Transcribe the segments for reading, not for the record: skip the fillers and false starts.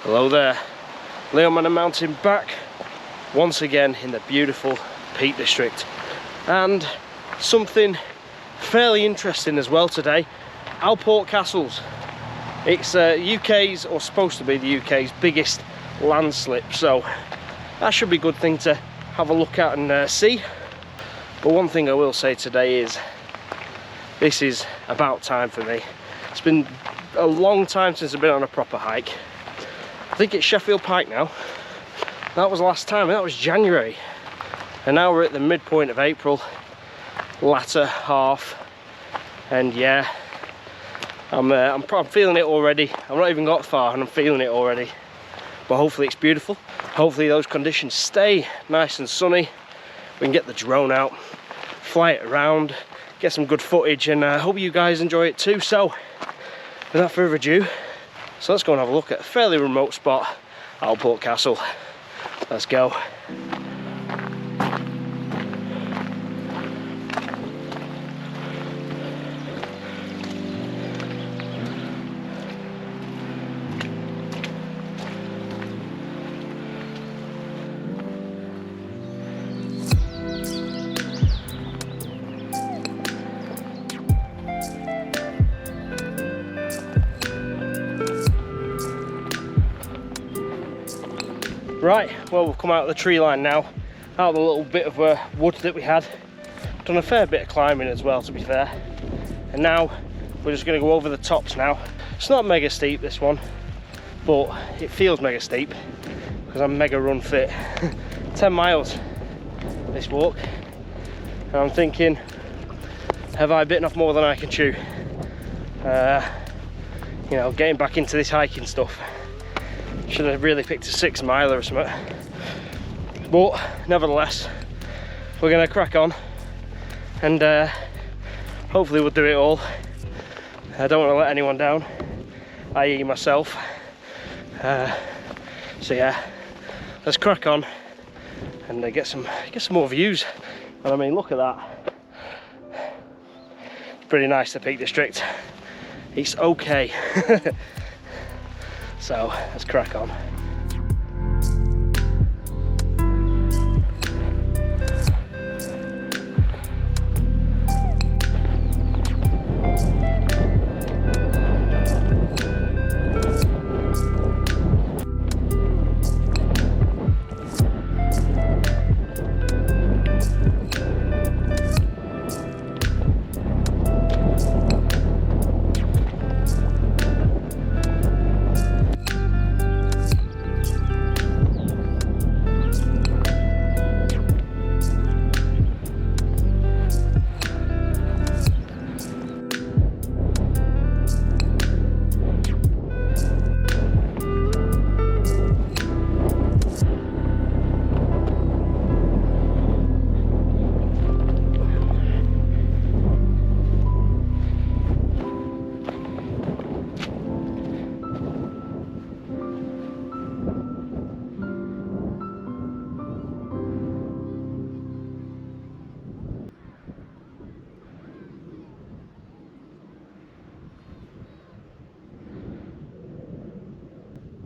Hello there, Leoman and Mountain back once again in the beautiful Peak District, and something fairly interesting as well today. Alport Castles. It's UK's, or supposed to be the UK's biggest landslip, so that should be a good thing to have a look at and see. But one thing I will say today is this is about time for me. It's been a long time since I've been on a proper hike. I think it's Sheffield Pike now. That was last time, that was January. And now we're at the midpoint of April, latter half. And yeah, I'm feeling it already. I've not even got far and I'm feeling it already. But hopefully it's beautiful. Hopefully those conditions stay nice and sunny. We can get the drone out, fly it around, get some good footage, and I hope you guys enjoy it too. So without further ado, so let's go and have a look at a fairly remote spot, Alport Castle. Let's go. Right, well, we've come out of the tree line now, out of the little bit of wood that we had. Done a fair bit of climbing as well, to be fair. And now we're just going to go over the tops now. It's not mega steep, this one, but it feels mega steep because I'm mega run fit. 10 miles this walk, and I'm thinking, have I bitten off more than I can chew? You know, getting back into this hiking stuff. Should have really picked a 6 miler or something, but nevertheless we're gonna crack on, and hopefully we'll do it all. I don't want to let anyone down, i.e. myself. So yeah, let's crack on and get some more views. And I mean, look at that, it's pretty nice, the Peak District. It's okay. So let's crack on.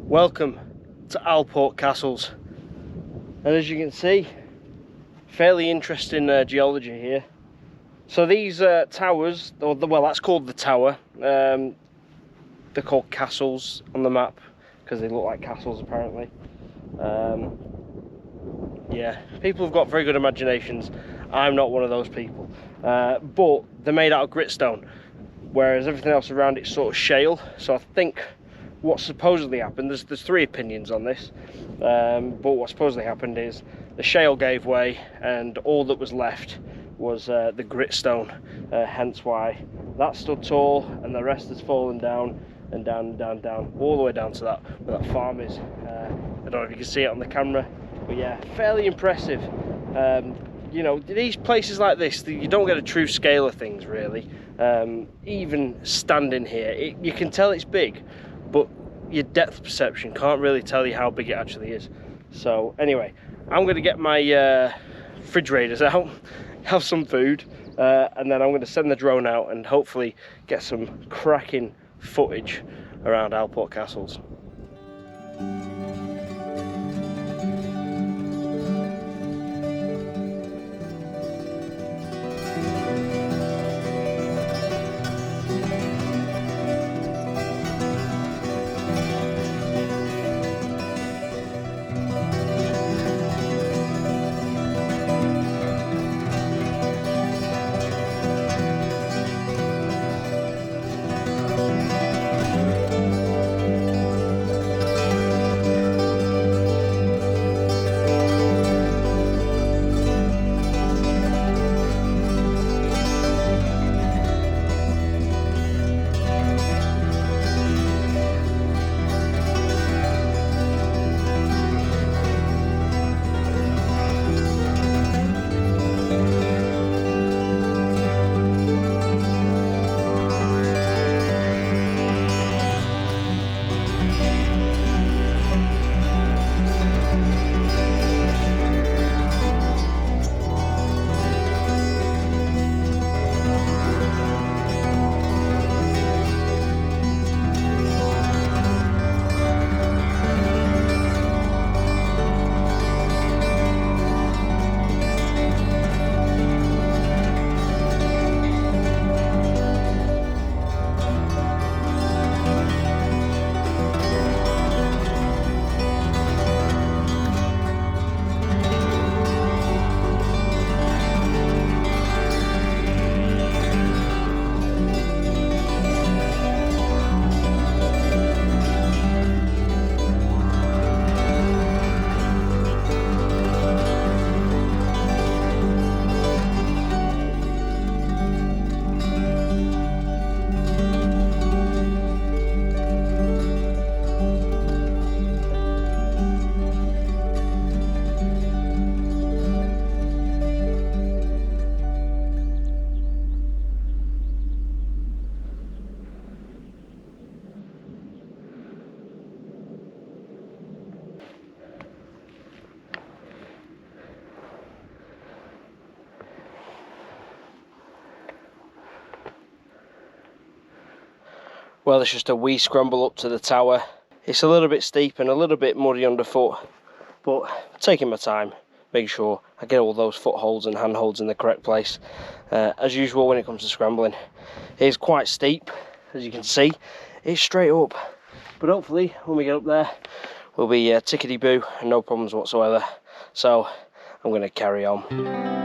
Welcome to Alport Castles, and as you can see, fairly interesting geology here. So these towers, or well, that's called the tower. They're called castles on the map because they look like castles apparently. Yeah, people have got very good imaginations. I'm not one of those people, but they're made out of gritstone, whereas everything else around it's sort of shale. So I think what supposedly happened, there's 3 opinions on this, but what supposedly happened is the shale gave way and all that was left was the gritstone, hence why that stood tall and the rest has fallen down and down and down and down, all the way down to that where that farm is. I don't know if you can see it on the camera, but yeah, fairly impressive. You know, these places like this, you don't get a true scale of things really. Even standing here, you can tell it's big, but your depth perception can't really tell you how big it actually is. So anyway, I'm going to get my fridge raiders out, have some food, and then I'm going to send the drone out and hopefully get some cracking footage around Alport Castles. Well, it's just a wee scramble up to the tower. It's a little bit steep and a little bit muddy underfoot, but taking my time, making sure I get all those footholds and handholds in the correct place. As usual when it comes to scrambling, it's quite steep, as you can see. It's straight up, but hopefully when we get up there, we'll be tickety-boo and no problems whatsoever. So I'm going to carry on.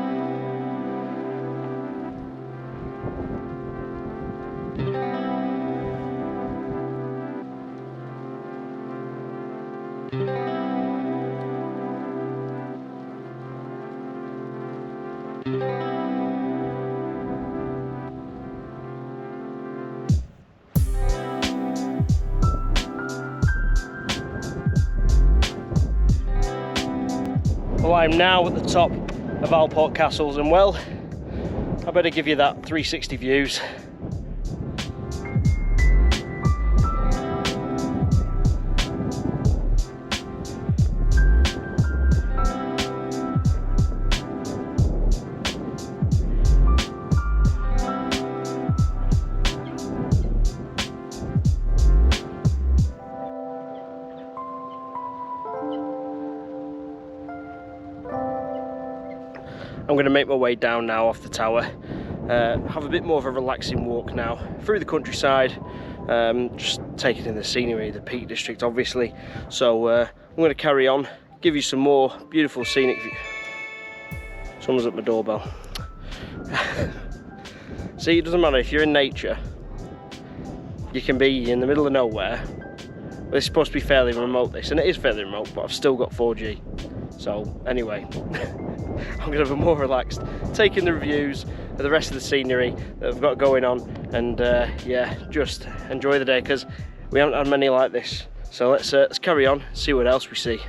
Well, I'm now at the top of Alport Castles, and well, I better give you that 360 views. I'm going to make my way down now off the tower, have a bit more of a relaxing walk now through the countryside, just taking in the scenery, the Peak District obviously. So I'm going to carry on, give you some more beautiful scenic view. Someone's at my doorbell. See, it doesn't matter if you're in nature, you can be in the middle of nowhere. Well, it's supposed to be fairly remote, this, and it is fairly remote, but I've still got 4G. So anyway, I'm going to be more relaxed, taking the reviews of the rest of the scenery that I've got going on, and yeah, just enjoy the day, because we haven't had many like this. So let's carry on, see what else we see.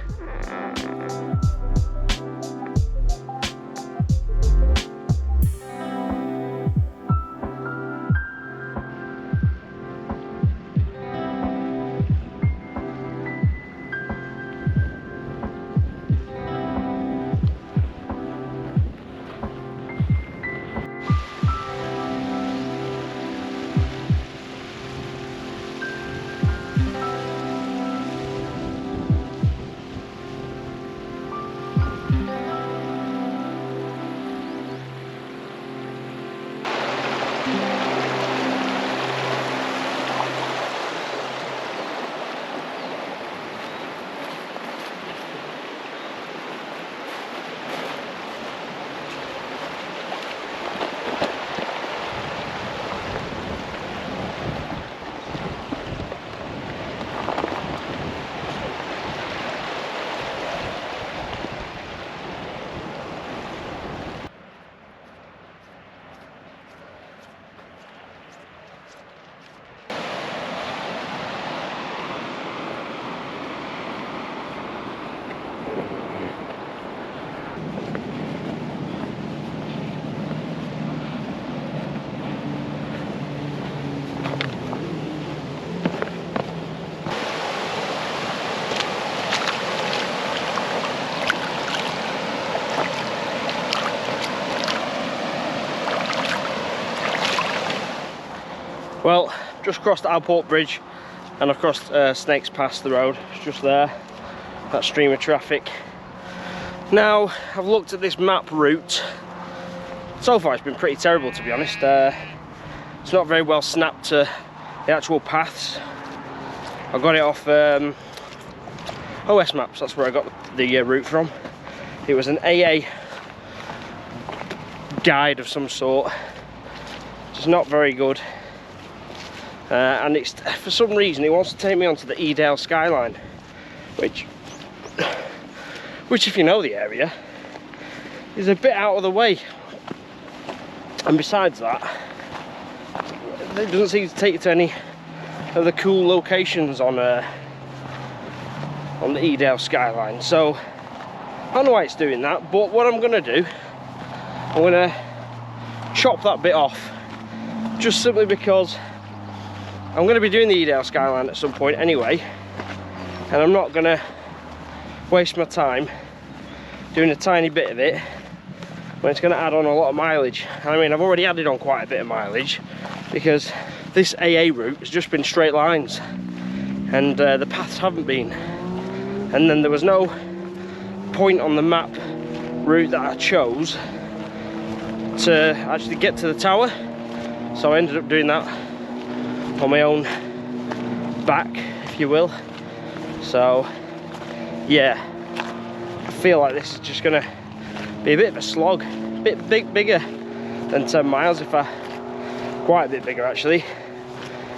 Well, just crossed Alport Bridge and I've crossed Snakes Pass, the road. It's just there, that stream of traffic. Now, I've looked at this map route. So far it's been pretty terrible, to be honest. It's not very well snapped to the actual paths. I got it off OS Maps, that's where I got the route from. It was an AA guide of some sort. It's not very good. And it's, for some reason, it wants to take me onto the Edale skyline, which if you know the area, is a bit out of the way. And besides that, it doesn't seem to take you to any of the cool locations on the Edale skyline. So I don't know why it's doing that, but what I'm going to do, I'm going to chop that bit off, just simply because I'm going to be doing the Edale skyline at some point anyway, and I'm not going to waste my time doing a tiny bit of it when it's going to add on a lot of mileage. I mean, I've already added on quite a bit of mileage, because this AA route has just been straight lines, and the paths haven't been. And then there was no point on the map route that I chose to actually get to the tower, so I ended up doing that on my own back, if you will. So yeah, I feel like this is just gonna be a bit of a slog, a bit bigger than 10 miles, quite a bit bigger actually,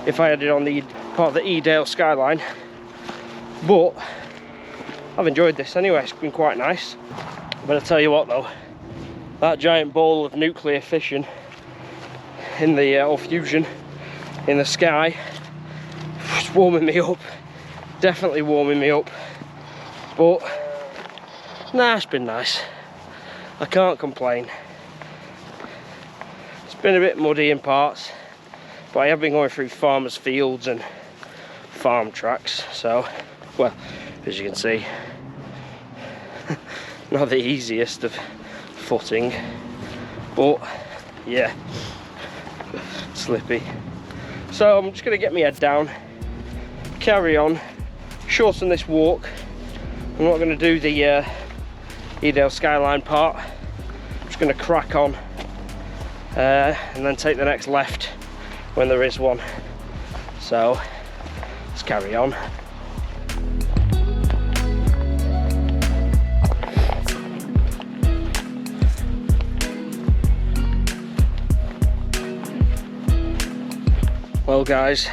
if I had it on the part of the Edale skyline. But I've enjoyed this anyway, it's been quite nice. But I tell you what though, that giant ball of nuclear fission in the or fusion in the sky, it's warming me up, definitely warming me up. But nah, it's been nice, I can't complain. It's been a bit muddy in parts, but I have been going through farmers' fields and farm tracks, so, well, as you can see, not the easiest of footing, but yeah, slippy. So I'm just going to get my head down, carry on, shorten this walk. I'm not going to do the Edale skyline part, I'm just going to crack on and then take the next left when there is one. So let's carry on. Well guys,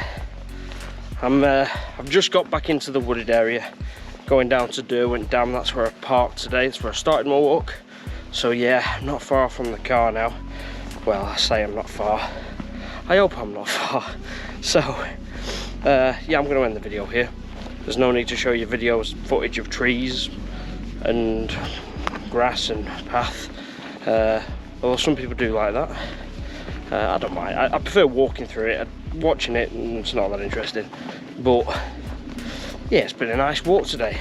I've just got back into the wooded area, going down to Derwent Dam. That's where I parked today, that's where I started my walk. So yeah, I'm not far from the car now. Well, I say I'm not far, I hope I'm not far. So yeah, I'm going to end the video here. There's no need to show you footage of trees and grass and path, although some people do like that. I don't mind, I prefer walking through it. Watching it, and it's not that interesting. But yeah, it's been a nice walk today,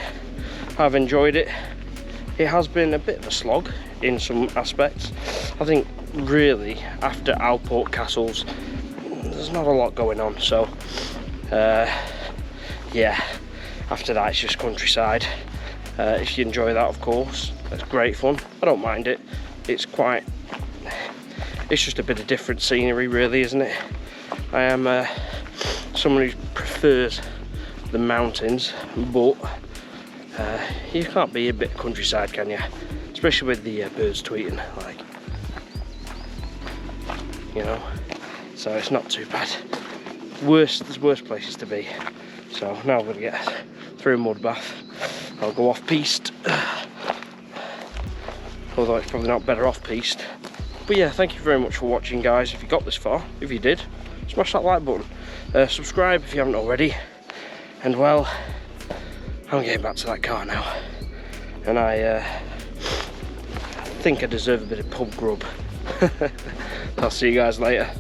I've enjoyed it. It has been a bit of a slog in some aspects. I think really after Alport castles there's not a lot going on, so yeah, after that it's just countryside. If you enjoy that, of course, that's great fun. I don't mind it. It's just a bit of different scenery really, isn't it? I am someone who prefers the mountains, but you can't be a bit countryside, can you? Especially with the birds tweeting, like, you know. So it's not too bad. There's worse places to be. So now I'm going to get through a mud bath. I'll go off piste, although it's probably not better off piste. But yeah, thank you very much for watching, guys. If you got this far, if you did, smash that like button, subscribe if you haven't already, and well, I'm getting back to that car now, and I think I deserve a bit of pub grub. I'll see you guys later.